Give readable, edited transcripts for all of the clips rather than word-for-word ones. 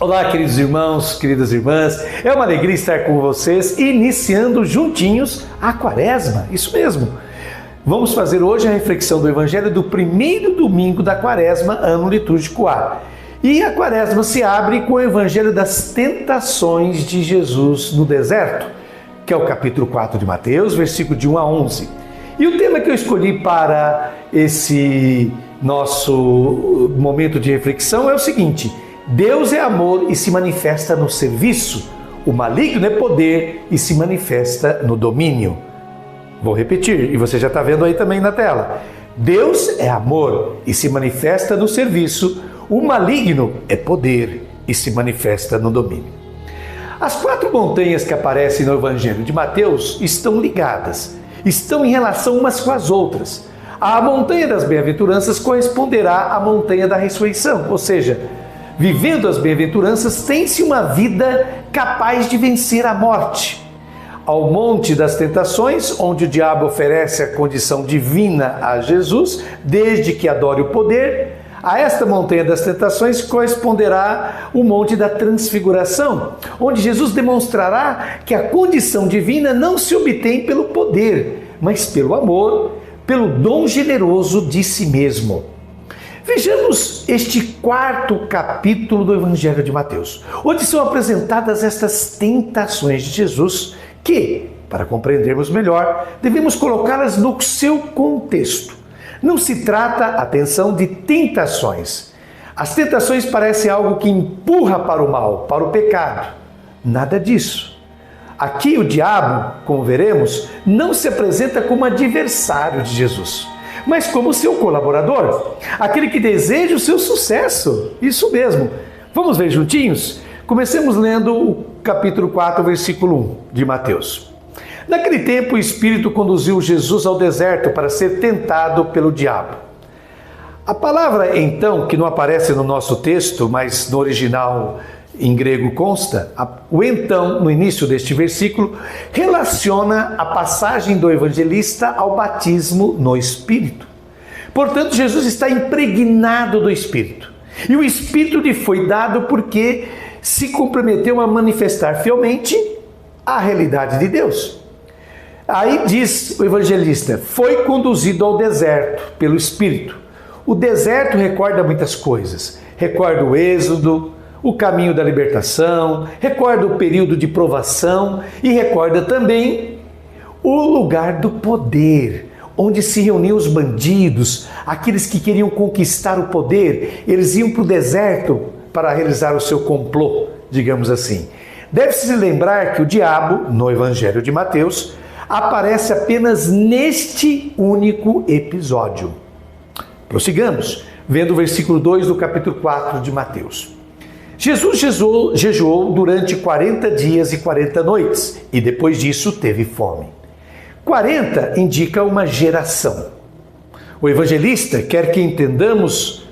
Olá, queridos irmãos, queridas irmãs, é uma alegria estar com vocês, iniciando juntinhos a Quaresma, isso mesmo. Vamos fazer hoje a reflexão do Evangelho do primeiro domingo da Quaresma, ano litúrgico A. E a Quaresma se abre com o Evangelho das tentações de Jesus no deserto, que é o capítulo 4 de Mateus, versículo de 1 a 11. E o tema que eu escolhi para esse nosso momento de reflexão é o seguinte: Deus é amor e se manifesta no serviço. O maligno é poder e se manifesta no domínio. Vou repetir, e você já está vendo aí também na tela. Deus é amor e se manifesta no serviço. O maligno é poder e se manifesta no domínio. As 4 montanhas que aparecem no Evangelho de Mateus estão ligadas, estão em relação umas com as outras. A montanha das bem-aventuranças corresponderá à montanha da ressurreição, ou seja, vivendo as bem-aventuranças, tem-se uma vida capaz de vencer a morte. Ao monte das tentações, onde o diabo oferece a condição divina a Jesus, desde que adore o poder, a esta montanha das tentações corresponderá o monte da transfiguração, onde Jesus demonstrará que a condição divina não se obtém pelo poder, mas pelo amor, pelo dom generoso de si mesmo. Vejamos este 4º capítulo do Evangelho de Mateus, onde são apresentadas estas tentações de Jesus que, para compreendermos melhor, devemos colocá-las no seu contexto. Não se trata, atenção, de tentações. As tentações parecem algo que empurra para o mal, para o pecado. Nada disso. Aqui o diabo, como veremos, não se apresenta como adversário de Jesus, mas como seu colaborador, aquele que deseja o seu sucesso. Isso mesmo. Vamos ver juntinhos? Comecemos lendo o capítulo 4, versículo 1 de Mateus. Naquele tempo, o Espírito conduziu Jesus ao deserto para ser tentado pelo diabo. A palavra então, que não aparece no nosso texto, mas no original em grego consta, o então, no início deste versículo, relaciona a passagem do evangelista ao batismo no Espírito. Portanto, Jesus está impregnado do Espírito. E o Espírito lhe foi dado porque se comprometeu a manifestar fielmente a realidade de Deus. Aí diz o evangelista, foi conduzido ao deserto pelo Espírito. O deserto recorda muitas coisas. Recorda o êxodo, o caminho da libertação, recorda o período de provação e recorda também o lugar do poder, onde se reuniam os bandidos, aqueles que queriam conquistar o poder. Eles iam para o deserto para realizar o seu complô, digamos assim. Deve-se lembrar que o diabo, no Evangelho de Mateus, aparece apenas neste único episódio. Prossigamos, vendo o versículo 2 do capítulo 4 de Mateus. Jesus jejuou durante 40 dias e 40 noites, e depois disso teve fome. 40 indica uma geração. O evangelista quer que entendamos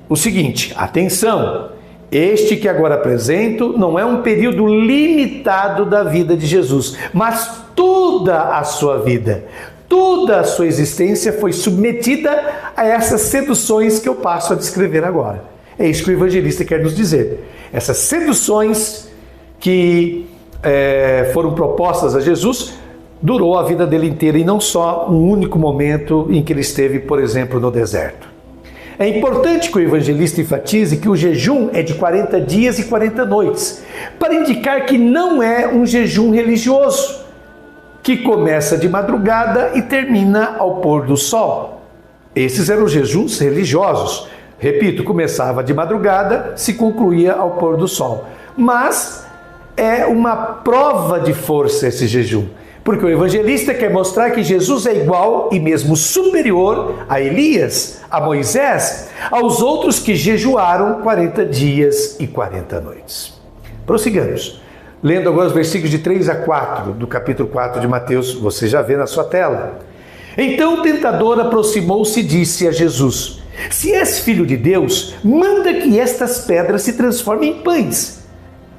o seguinte: atenção, este que agora apresento não é um período limitado da vida de Jesus, mas toda a sua vida, toda a sua existência foi submetida a essas seduções que eu passo a descrever agora. É isso que o evangelista quer nos dizer. Essas seduções que foram propostas a Jesus durou a vida dele inteira e não só um único momento em que ele esteve, por exemplo, no deserto. É importante que o evangelista enfatize que o jejum é de 40 dias e 40 noites, para indicar que não é um jejum religioso, que começa de madrugada e termina ao pôr do sol. Esses eram os jejuns religiosos. Repito, começava de madrugada, se concluía ao pôr do sol. Mas é uma prova de força esse jejum, porque o evangelista quer mostrar que Jesus é igual e mesmo superior a Elias, a Moisés, aos outros que jejuaram 40 dias e 40 noites. Prossigamos. Lendo agora os versículos de 3 a 4 do capítulo 4 de Mateus, você já vê na sua tela. Então o tentador aproximou-se e disse a Jesus: se és filho de Deus, manda que estas pedras se transformem em pães.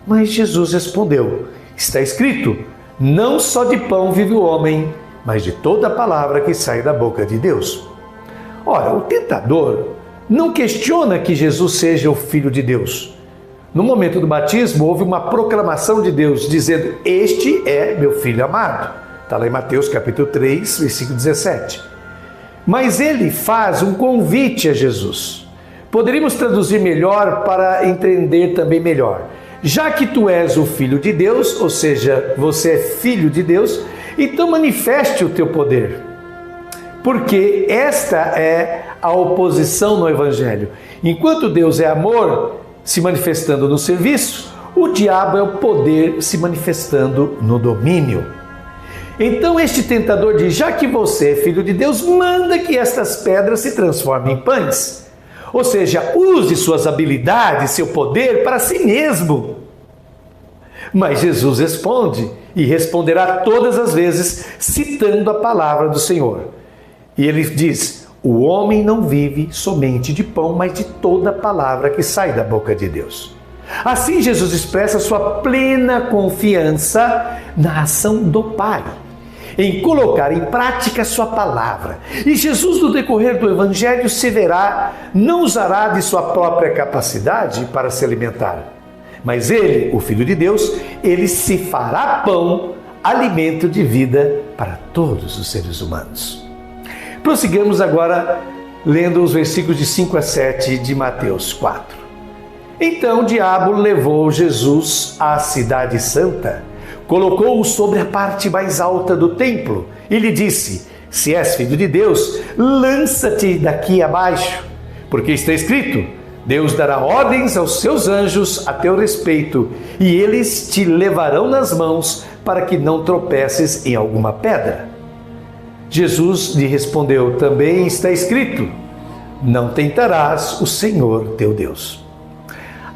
Mas Jesus respondeu: está escrito, não só de pão vive o homem, mas de toda a palavra que sai da boca de Deus. Ora, o tentador não questiona que Jesus seja o Filho de Deus, No momento do batismo, houve uma proclamação de Deus, dizendo: este é meu filho amado. Está lá em Mateus capítulo 3, versículo 17. Mas ele faz um convite a Jesus. Poderíamos traduzir melhor para entender também melhor. Já que tu és o Filho de Deus, ou seja, você é filho de Deus, então manifeste o teu poder. Porque esta é a oposição no Evangelho. Enquanto Deus é amor, se manifestando no serviço, o diabo é o poder se manifestando no domínio. Então este tentador diz: já que você é filho de Deus, manda que estas pedras se transformem em pães. Ou seja, use suas habilidades, seu poder para si mesmo. Mas Jesus responde, e responderá todas as vezes, citando a palavra do Senhor. E ele diz: o homem não vive somente de pão, mas de toda palavra que sai da boca de Deus. Assim Jesus expressa sua plena confiança na ação do Pai, em colocar em prática sua palavra. E Jesus, no decorrer do Evangelho, se verá, não usará de sua própria capacidade para se alimentar, mas ele, o Filho de Deus, ele se fará pão, alimento de vida para todos os seres humanos. Prossigamos agora lendo os versículos de 5 a 7 de Mateus 4. Então o diabo levou Jesus à cidade santa, colocou-o sobre a parte mais alta do templo e lhe disse: se és filho de Deus, lança-te daqui abaixo, porque está escrito: Deus dará ordens aos seus anjos a teu respeito, e eles te levarão nas mãos para que não tropeces em alguma pedra. Jesus lhe respondeu: também está escrito: não tentarás o Senhor teu Deus.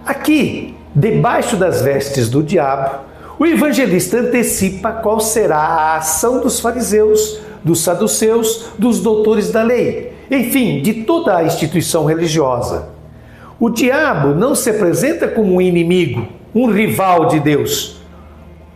Aqui, debaixo das vestes do diabo, o evangelista antecipa qual será a ação dos fariseus, dos saduceus, dos doutores da lei, enfim, de toda a instituição religiosa. O diabo não se apresenta como um inimigo, um rival de Deus,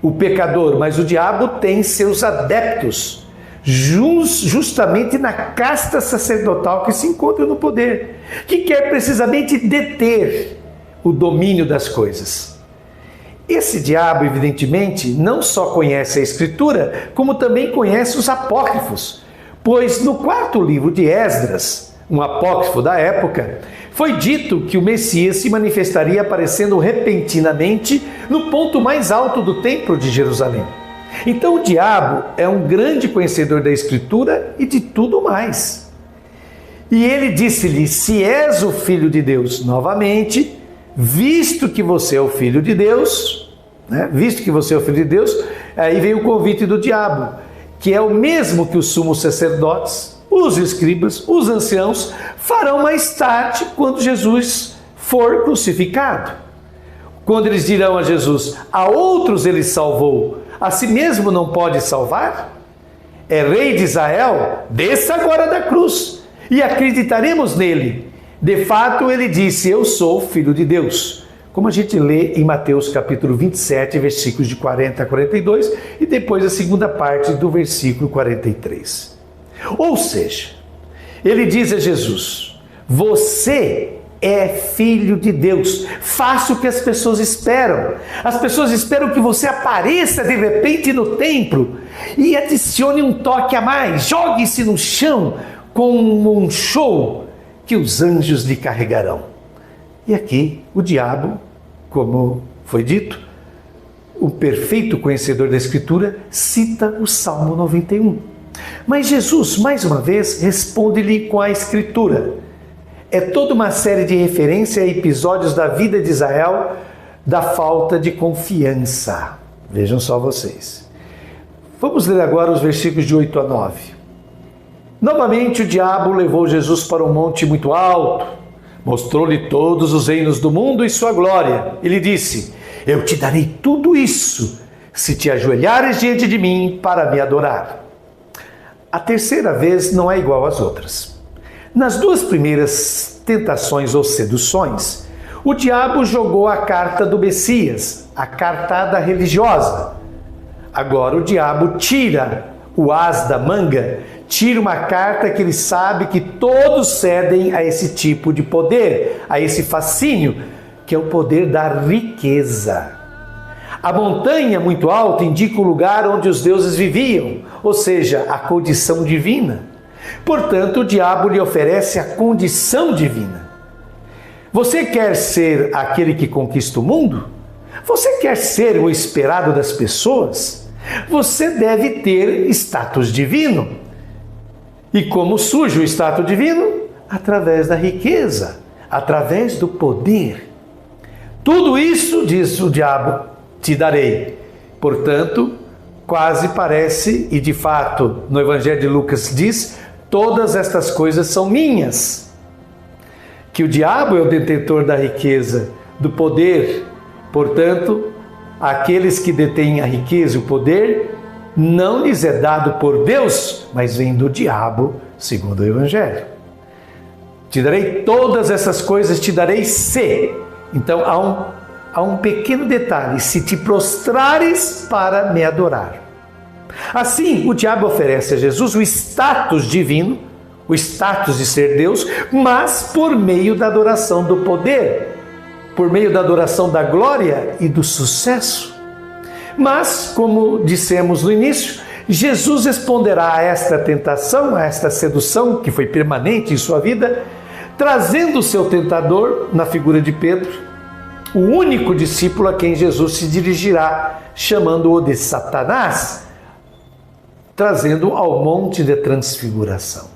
o pecador, mas o diabo tem seus adeptos, justamente na casta sacerdotal que se encontra no poder, que quer precisamente deter o domínio das coisas. Esse diabo, evidentemente, não só conhece a Escritura, como também conhece os apócrifos, pois no quarto livro de Esdras, um apócrifo da época, foi dito que o Messias se manifestaria aparecendo repentinamente no ponto mais alto do templo de Jerusalém. Então o diabo é um grande conhecedor da Escritura e de tudo mais. E ele disse-lhe: se és o Filho de Deus, novamente, visto que você é o Filho de Deus, visto que você é o Filho de Deus, aí vem o convite do diabo, que é o mesmo que os sumos sacerdotes, os escribas, os anciãos farão mais tarde, quando Jesus for crucificado. Quando eles dirão a Jesus: a outros ele salvou, a si mesmo não pode salvar? É rei de Israel? Desça agora da cruz e acreditaremos nele. De fato, ele disse: eu sou filho de Deus. Como a gente lê em Mateus capítulo 27, versículos de 40 a 42 e depois a segunda parte do versículo 43. Ou seja, ele diz a Jesus: você é filho de Deus, faça o que as pessoas esperam. As pessoas esperam que você apareça de repente no templo e adicione um toque a mais, jogue-se no chão como um show que os anjos lhe carregarão. E aqui o diabo, como foi dito, o perfeito conhecedor da Escritura, cita o Salmo 91. Mas Jesus, mais uma vez, responde-lhe com a Escritura. É toda uma série de referências a episódios da vida de Israel, da falta de confiança. Vejam só vocês. Vamos ler agora os versículos de 8 a 9. Novamente o diabo levou Jesus para um monte muito alto, mostrou-lhe todos os reinos do mundo e sua glória. Ele disse: eu te darei tudo isso, se te ajoelhares diante de mim para me adorar. A terceira vez não é igual às outras. Nas duas primeiras tentações ou seduções, o diabo jogou a carta do Messias, a cartada religiosa. Agora o diabo tira o as da manga, tira uma carta que ele sabe que todos cedem a esse tipo de poder, a esse fascínio, que é o poder da riqueza. A montanha muito alta indica o lugar onde os deuses viviam, ou seja, a condição divina. Portanto, o diabo lhe oferece a condição divina. Você quer ser aquele que conquista o mundo? Você quer ser o esperado das pessoas? Você deve ter status divino. E como surge o status divino? Através da riqueza, através do poder. Tudo isso, diz o diabo, te darei. Portanto, quase parece, e de fato no Evangelho de Lucas diz, todas estas coisas são minhas. Que o diabo é o detentor da riqueza, do poder. Portanto, aqueles que detêm a riqueza e o poder, não lhes é dado por Deus, mas vem do diabo, segundo o Evangelho. Te darei todas essas coisas, te darei se. Então há um pequeno detalhe: se te prostrares para me adorar. Assim, o diabo oferece a Jesus o status divino, o status de ser Deus, mas por meio da adoração do poder, por meio da adoração da glória e do sucesso. Mas, como dissemos no início, Jesus responderá a esta tentação, a esta sedução que foi permanente em sua vida, trazendo o seu tentador na figura de Pedro, o único discípulo a quem Jesus se dirigirá, chamando-o de Satanás, trazendo ao Monte da Transfiguração.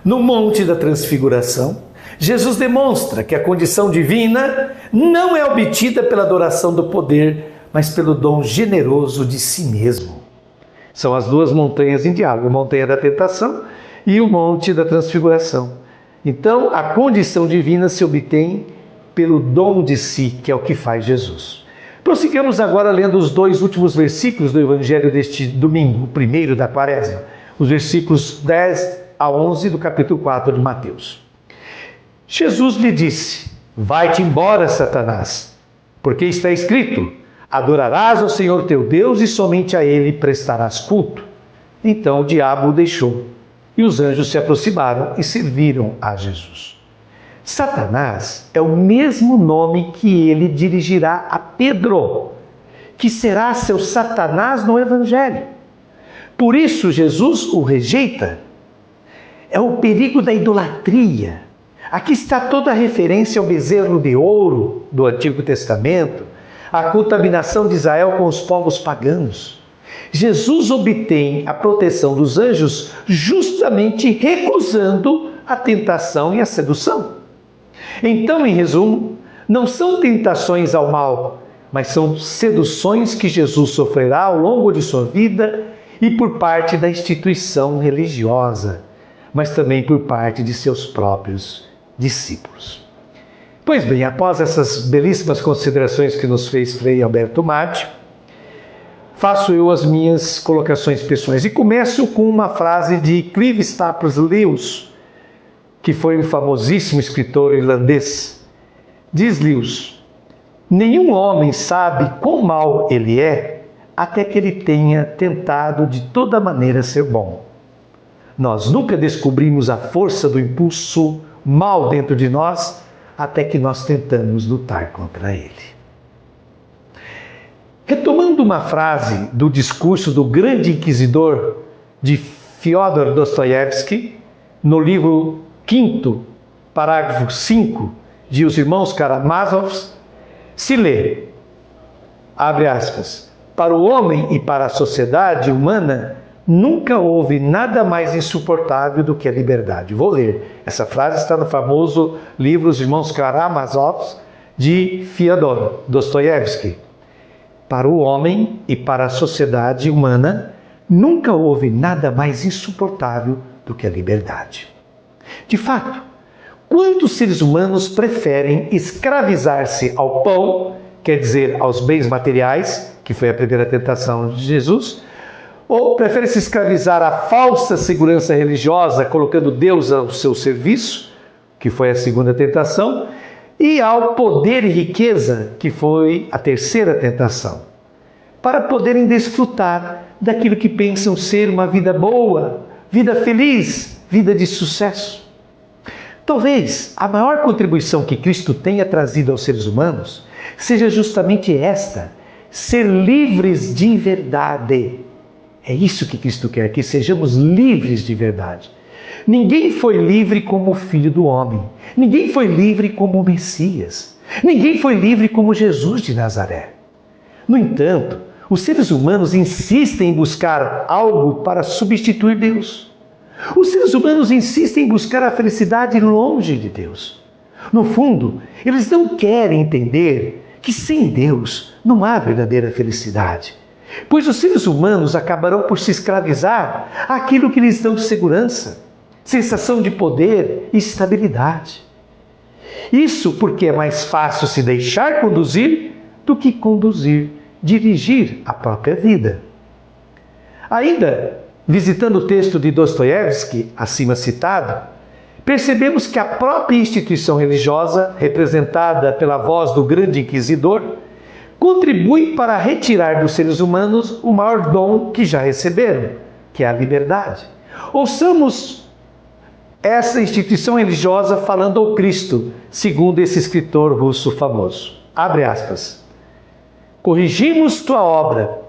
No Monte da Transfiguração, Jesus demonstra que a condição divina não é obtida pela adoração do poder, mas pelo dom generoso de si mesmo. São as duas montanhas em diálogo, a montanha da tentação e o Monte da Transfiguração. Então, a condição divina se obtém pelo dom de si, que é o que faz Jesus. Prossigamos agora lendo os dois últimos versículos do Evangelho deste domingo, o primeiro da Quaresma, os versículos 10 a 11 do capítulo 4 de Mateus. Jesus lhe disse: vai-te embora, Satanás, porque está escrito: adorarás ao Senhor teu Deus e somente a Ele prestarás culto. Então o diabo o deixou, e os anjos se aproximaram e serviram a Jesus. Satanás é o mesmo nome que ele dirigirá a Pedro, que será seu Satanás no Evangelho. Por isso Jesus o rejeita. É o perigo da idolatria. Aqui está toda a referência ao bezerro de ouro do Antigo Testamento, a contaminação de Israel com os povos pagãos. Jesus obtém a proteção dos anjos justamente recusando a tentação e a sedução. Então, em resumo, não são tentações ao mal, mas são seduções que Jesus sofrerá ao longo de sua vida e por parte da instituição religiosa, mas também por parte de seus próprios discípulos. Pois bem, após essas belíssimas considerações que nos fez Frei Alberto Maggi, faço eu as minhas colocações pessoais e começo com uma frase de Clive Staples Lewis, que foi um famosíssimo escritor irlandês. Diz Lewis: nenhum homem sabe quão mau ele é até que ele tenha tentado de toda maneira ser bom. Nós nunca descobrimos a força do impulso mal dentro de nós até que nós tentamos lutar contra ele. Retomando uma frase do discurso do grande inquisidor de Fyodor Dostoiévski, no livro 5º, parágrafo 5, de Os Irmãos Karamazov, se lê, abre aspas, para o homem e para a sociedade humana, nunca houve nada mais insuportável do que a liberdade. Vou ler. Essa frase está no famoso livro Os Irmãos Karamazov, de Fyodor Dostoiévski. Para o homem e para a sociedade humana, nunca houve nada mais insuportável do que a liberdade. De fato, quantos seres humanos preferem escravizar-se ao pão, quer dizer, aos bens materiais, que foi a primeira tentação de Jesus, ou preferem se escravizar à falsa segurança religiosa, colocando Deus ao seu serviço, que foi a segunda tentação, e ao poder e riqueza, que foi a terceira tentação, para poderem desfrutar daquilo que pensam ser uma vida boa, vida feliz, vida de sucesso. Talvez a maior contribuição que Cristo tenha trazido aos seres humanos seja justamente esta: ser livres de verdade. É isso que Cristo quer, que sejamos livres de verdade. Ninguém foi livre como o Filho do Homem. Ninguém foi livre como o Messias. Ninguém foi livre como Jesus de Nazaré. No entanto, os seres humanos insistem em buscar algo para substituir Deus. Os seres humanos insistem em buscar a felicidade longe de Deus. No fundo, eles não querem entender que sem Deus não há verdadeira felicidade, pois os seres humanos acabarão por se escravizar àquilo que lhes dão segurança, sensação de poder e estabilidade. Isso porque é mais fácil se deixar conduzir do que conduzir, dirigir a própria vida. Ainda, visitando o texto de Dostoiévski, acima citado, percebemos que a própria instituição religiosa, representada pela voz do grande inquisidor, contribui para retirar dos seres humanos o maior dom que já receberam, que é a liberdade. Ouçamos essa instituição religiosa falando ao Cristo, segundo esse escritor russo famoso. Abre aspas. Corrigimos tua obra,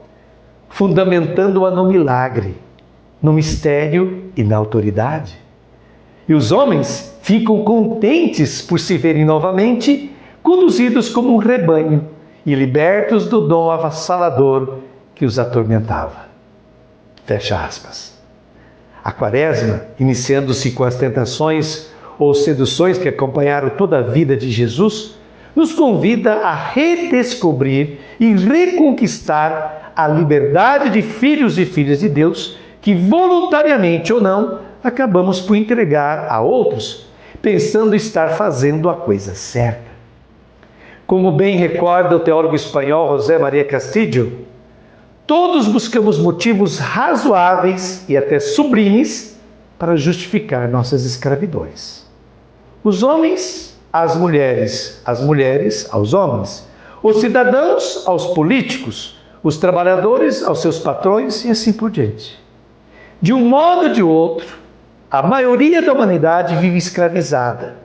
fundamentando-a no milagre, no mistério e na autoridade. E os homens ficam contentes por se verem novamente conduzidos como um rebanho e libertos do dom avassalador que os atormentava. Fecha aspas. A Quaresma, iniciando-se com as tentações ou seduções que acompanharam toda a vida de Jesus, nos convida a redescobrir e reconquistar a liberdade de filhos e filhas de Deus que, voluntariamente ou não, acabamos por entregar a outros, pensando estar fazendo a coisa certa. Como bem recorda o teólogo espanhol José María Castillo, todos buscamos motivos razoáveis e até sublimes para justificar nossas escravidões. Os homens às mulheres aos homens, os cidadãos aos políticos, os trabalhadores aos seus patrões e assim por diante. De um modo ou de outro, a maioria da humanidade vive escravizada.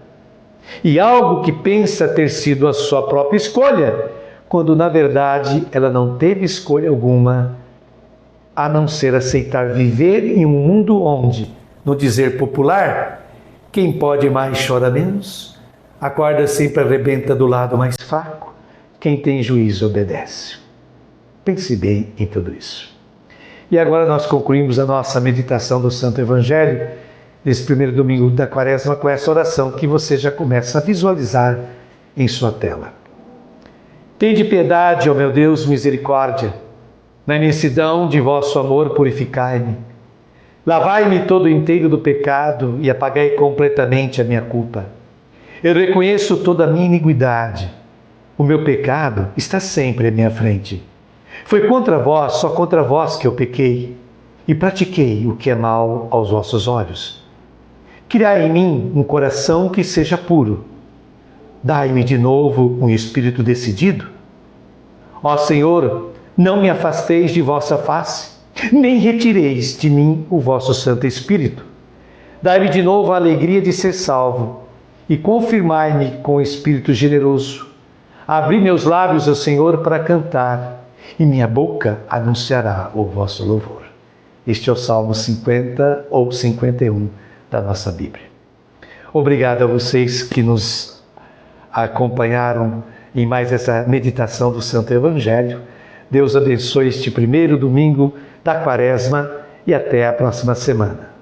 E algo que pensa ter sido a sua própria escolha, quando na verdade ela não teve escolha alguma, a não ser aceitar viver em um mundo onde, no dizer popular, quem pode mais chora menos, a corda sempre arrebenta do lado mais fraco, quem tem juízo obedece. Pense bem em tudo isso. E agora nós concluímos a nossa meditação do Santo Evangelho, nesse primeiro domingo da Quaresma, com essa oração que você já começa a visualizar em sua tela. Tende piedade, ó meu Deus, misericórdia, na imensidão de vosso amor purificai-me. Lavai-me todo inteiro do pecado e apagai completamente a minha culpa. Eu reconheço toda a minha iniquidade. O meu pecado está sempre à minha frente. Foi contra vós, só contra vós que eu pequei e pratiquei o que é mal aos vossos olhos. Criai em mim um coração que seja puro. Dai-me de novo um espírito decidido. Ó Senhor, não me afasteis de vossa face, nem retireis de mim o vosso Santo Espírito. Dai-me de novo a alegria de ser salvo e confirmai-me com o Espírito generoso. Abri meus lábios, ó Senhor, para cantar, e minha boca anunciará o vosso louvor. Este é o Salmo 50 ou 51 da nossa Bíblia. Obrigado a vocês que nos acompanharam em mais essa meditação do Santo Evangelho. Deus abençoe este primeiro domingo da Quaresma e até a próxima semana.